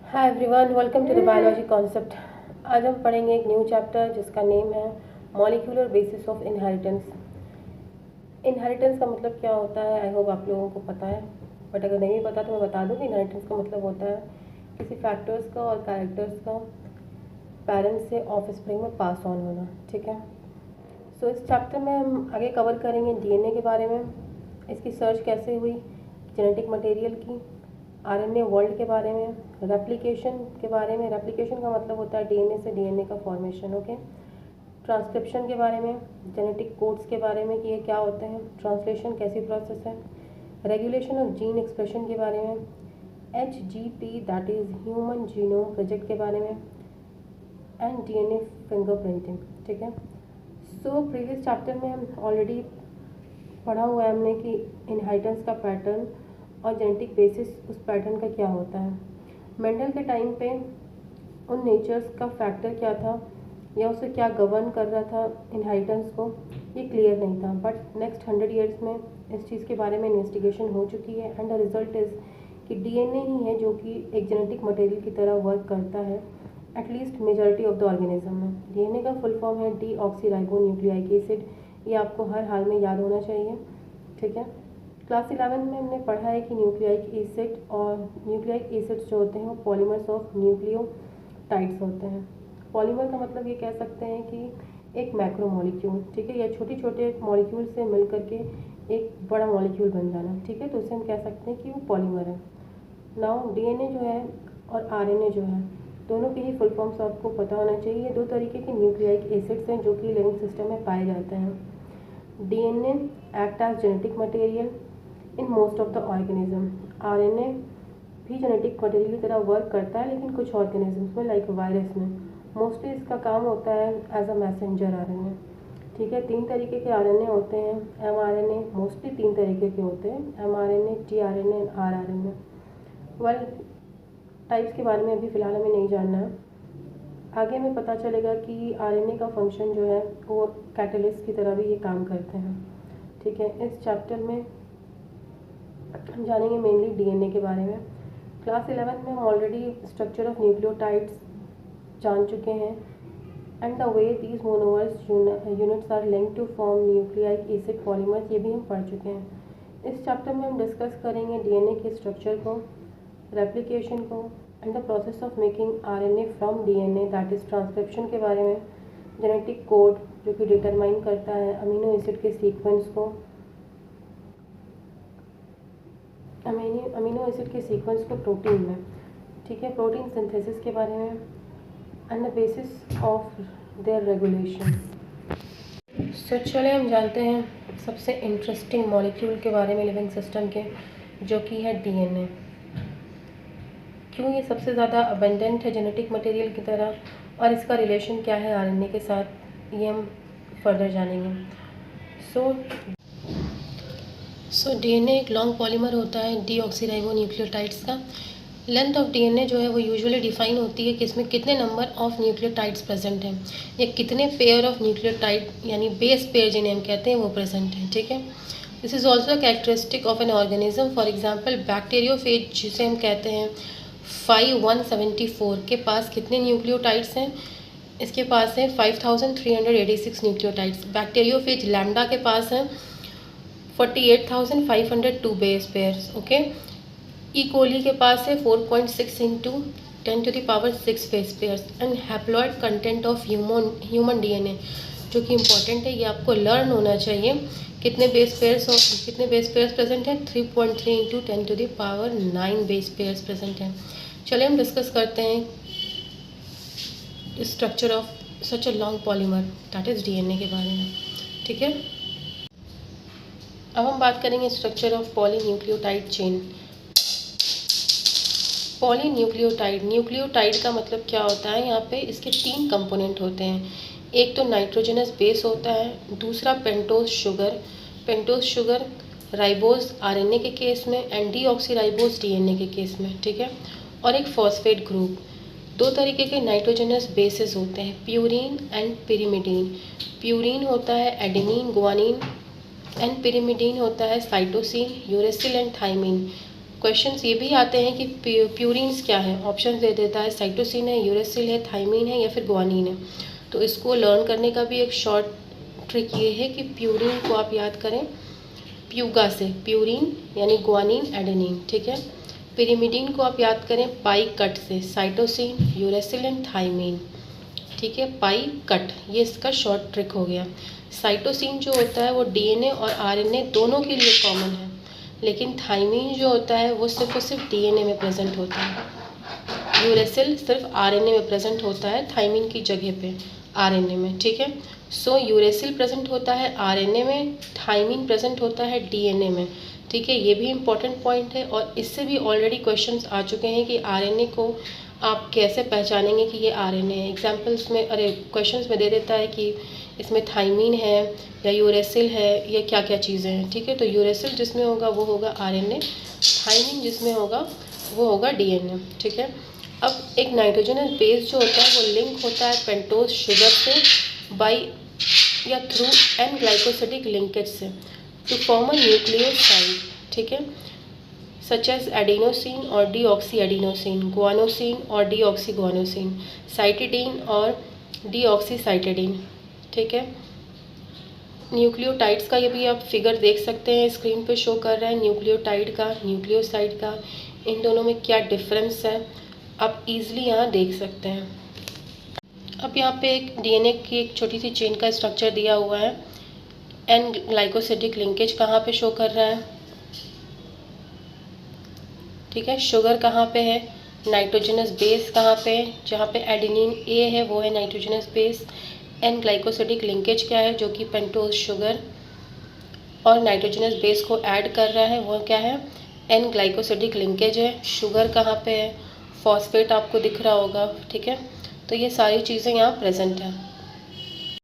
Hi everyone, welcome to the biology concept. आज हम पढ़ेंगे एक न्यू चैप्टर जिसका नेम है molecular basis of inheritance. Inheritance का मतलब क्या होता है, आई होप आप लोगों को पता है, बट अगर नहीं पता तो मैं बता दूँ कि इनहेरिटेंस का मतलब होता है किसी फैक्टर्स का और कैरेक्टर्स का पेरेंट्स से ऑफस्प्रिंग में पास ऑन होना। ठीक है, सो इस चैप्टर में हम आगे कवर करेंगे डीएनए के बारे में, इसकी सर्च कैसे हुई, जेनेटिक मटेरियल की, आरएनए वर्ल्ड के बारे में, रेप्लिकेशन के बारे में। रेप्लिकेशन का मतलब होता है डीएनए से डीएनए का फॉर्मेशन। ओके, ट्रांसक्रिप्शन के बारे में, जेनेटिक कोड्स के बारे में कि ये क्या होते हैं, ट्रांसलेशन कैसी प्रोसेस है, रेगुलेशन ऑफ जीन एक्सप्रेशन के बारे में, HGP that is human genome project के बारे में, एंड डीएनए फिंगरप्रिंटिंग। ठीक है, सो प्रीवियस चैप्टर में हम ऑलरेडी पढ़ा हुआ है हमने कि इनहेरिटेंस का पैटर्न और जेनेटिक बेसिस उस पैटर्न का क्या होता है। मेंडल के टाइम पे उन नेचर्स का फैक्टर क्या था या उसे क्या गवर्न कर रहा था इनहेरिटेंस को, ये क्लियर नहीं था। बट नेक्स्ट 100 ईयर्स में इस चीज़ के बारे में इन्वेस्टिगेशन हो चुकी है एंड द रिजल्ट इज़ कि डीएनए ही है जो कि एक जेनेटिक मटेरियल की तरह वर्क करता है at least majority of the organism में। डीएनए का फुल फॉर्म है डीऑक्सी राइबोन्यूक्लिक एसिड। ये आपको हर हाल में याद होना चाहिए। ठीक है, क्लास 11 में हमने पढ़ा है कि न्यूक्लिक एसिड और न्यूक्लिक एसिड्स जो होते हैं वो पॉलीमर्स ऑफ न्यूक्लियोटाइड्स होते हैं। पॉलीमर का मतलब ये कह सकते हैं कि एक मैक्रो मॉलिक्यूल, ठीक है, या छोटे छोटे मॉलिक्यूल से मिल करके एक बड़ा मॉलिक्यूल बन जाना। ठीक है, तो उसे हम कह सकते हैं कि वो पॉलीमर है। नाउ डीएनए जो है और आरएनए जो है, दोनों के ही फुल फॉर्म्स आपको पता होना चाहिए। दो तरीके के न्यूक्लिक एसिड्स हैं जो कि लिविंग सिस्टम में पाए जाते हैं। DNA act as genetic material in most of the organism. RNA भी जेनेटिक मटेरियल की तरह वर्क करता है लेकिन कुछ ऑर्गेनिजम्स में लाइक वायरस में मोस्टली इसका काम होता है एज अ मैसेंजर आरएनए। ठीक है, 3 तरीके के आरएनए होते हैं। एमआरएनए मोस्टली 3 तरीके के होते हैं, mRNA, tRNA and rRNA. Well, types के बारे में अभी फ़िलहाल हमें नहीं जानना है, आगे हमें पता चलेगा कि आरएनए का फंक्शन जो है वो कैटलिस्ट की तरह भी ये काम करते हैं। ठीक है, इस चैप्टर में हम जानेंगे मेनली डीएनए के बारे में। क्लास 11 में हम ऑलरेडी स्ट्रक्चर ऑफ न्यूक्लियोटाइड्स जान चुके हैं and the way these monomers units are linked to form nucleic acid polymers, ये भी हम पढ़ चुके हैं। इस चैप्टर में हम डिस्कस करेंगे डीएनए के स्ट्रक्चर को, रेप्लिकेशन को and the process of making RNA from DNA that is transcription के बारे में, जेनेटिक कोड जो कि डिटरमाइन करता है अमीनो एसिड के सीक्वेंस को, अमीनो एसिड के सीक्वेंस को प्रोटीन में। ठीक है, प्रोटीन सिंथेसिस के बारे में and the basis of their regulation. So चले हम जानते हैं सबसे इंटरेस्टिंग मॉलिक्यूल के बारे में लिविंग सिस्टम के, जो कि है डीएनए। क्यों ये सबसे ज़्यादा अबंडेंट है जेनेटिक मटेरियल की तरह और इसका रिलेशन क्या है आरएनए के साथ, ये हम फर्दर जानेंगे। सो डीएनए एक लॉन्ग पॉलीमर होता है डीऑक्सीराइबोन्यूक्लियोटाइड्स का। लेंथ ऑफ डीएनए जो है वो यूजुअली डिफाइन होती है कि इसमें कितने नंबर ऑफ न्यूक्लियोटाइड्स प्रेजेंट हैं या कितने पेयर ऑफ न्यूक्लियोटाइड यानी बेस पेयर जिन्हें हम कहते हैं वो प्रेजेंट हैं। ठीक है, this is also characteristic of an organism. For example bacteriophage जिसे हम कहते हैं 5174 के पास कितने न्यूक्लियोटाइड्स हैं, इसके पास है 5386 न्यूक्लियोटाइड्स। बैक्टीरियोफेज लैम्डा के पास है 48,502 बेस पेयर्स। ओके, ई कोली के पास है 4.6 into 10⁻6 base pairs. And haploid content of human DNA जो कि इम्पॉर्टेंट है, ये आपको लर्न होना चाहिए। कितने बेस पेयर्स प्रेजेंट हैं, 3.3 इंटू 10⁻9 बेस पेयर्स प्रेजेंट हैं। चलिए हम डिस्कस करते हैं structure of such a long polymer that is DNA के बारे में। ठीक है, अब हम बात करेंगे structure of polynucleotide chain. Polynucleotide, nucleotide का मतलब क्या होता है, यहाँ पे इसके 3 कंपोनेंट होते हैं। एक तो नाइट्रोजनस बेस होता है, दूसरा पेंटोज शुगर राइबोज आरएनए के केस में एंड डीऑक्सीराइबोज डीएनए के केस में। ठीक है, और एक फॉस्फेट ग्रुप। 2 तरीके के नाइट्रोजनस बेसेस होते हैं, प्यूरीन एंड पिरिमिडीन। प्यूरीन होता है एडेनिन गुआनिन एंड पिरिमिडीन होता है cytosine uracil and thymine. Questions ये भी आते हैं कि प्यूरिन्स क्या है, ऑप्शन दे देता है साइटोसिन है, यूरेसिल है, थाइमीन है या फिर ग्वानिन है। तो इसको लर्न करने का भी एक शॉर्ट ट्रिक ये है कि प्यूरिन को आप याद करें प्यूगा से, प्यूरिन यानी ग्वानिन एडेनिन, ठीक है। पिरिमिडीन को आप याद करें पाई कट से, साइटोसिन, यूरेसिल एंड थाइमीन, ठीक है, पाई कट, ये इसका शॉर्ट ट्रिक हो गया। साइटोसिन जो होता है वो डीएनए और आरएनए दोनों के लिए कॉमन है, लेकिन थाइमीन जो होता है वो सिर्फ और सिर्फ डीएनए में प्रेजेंट होता है। यूरेसिल सिर्फ आरएनए में प्रेजेंट होता है थाइमीन की जगह पे आरएनए में, ठीक है। सो यूरेसिल प्रेजेंट होता है आरएनए में, थाइमीन प्रेजेंट होता है डीएनए में, ठीक है। ये भी इम्पॉर्टेंट पॉइंट है और इससे भी ऑलरेडी क्वेश्चंस आ चुके हैं कि आरएनए को आप कैसे पहचानेंगे कि ये आरएनए है। एग्जाम्पल्स में क्वेश्चंस में दे देता है कि इसमें थाइमीन है या यूरेसिल है, ये क्या क्या चीज़ें हैं, ठीक है। तो यूरेसिल जिसमें होगा वो होगा आरएनए, थाइमीन जिसमें होगा वो होगा डीएनए, ठीक है। अब एक नाइट्रोजनस बेस जो होता है वो लिंक होता है पेंटोज शुगर से बाई या थ्रू एन ग्लाइकोसिडिक लिंकेज से टू फॉर्म अ न्यूक्लियोसाइड, ठीक है, सच एज एडिनोसिन और डीऑक्सी एडिनोसिन, गुआनोसिन और डीऑक्सी गुआनोसिन, साइटिडीन और डीऑक्सी साइटिडीन, ठीक है। न्यूक्लियोटाइड्स का ये भी आप फिगर देख सकते हैं, स्क्रीन पे शो कर रहा है न्यूक्लियोटाइड का, न्यूक्लियोसाइड का, इन दोनों में क्या डिफरेंस है आप इजीली यहाँ देख सकते हैं। अब यहाँ पे एक डीएनए की एक छोटी सी चेन का स्ट्रक्चर दिया हुआ है, एन ग्लाइकोसिडिक लिंकेज कहाँ पे शो कर रहा है, ठीक है। शुगर कहाँ पे है, नाइट्रोजनस बेस कहाँ पे, जहाँ पे एडेनिन ए है वो है nitrogenous base, N glycosidic linkage क्या है जो कि पेंटोज शुगर और नाइट्रोजनस बेस को ऐड कर रहा है वो क्या है, एन ग्लाइकोसिडिक लिंकेज है। शुगर कहाँ पे है, फॉस्फेट आपको दिख रहा होगा, ठीक है। तो ये सारी चीज़ें यहाँ प्रेजेंट हैं।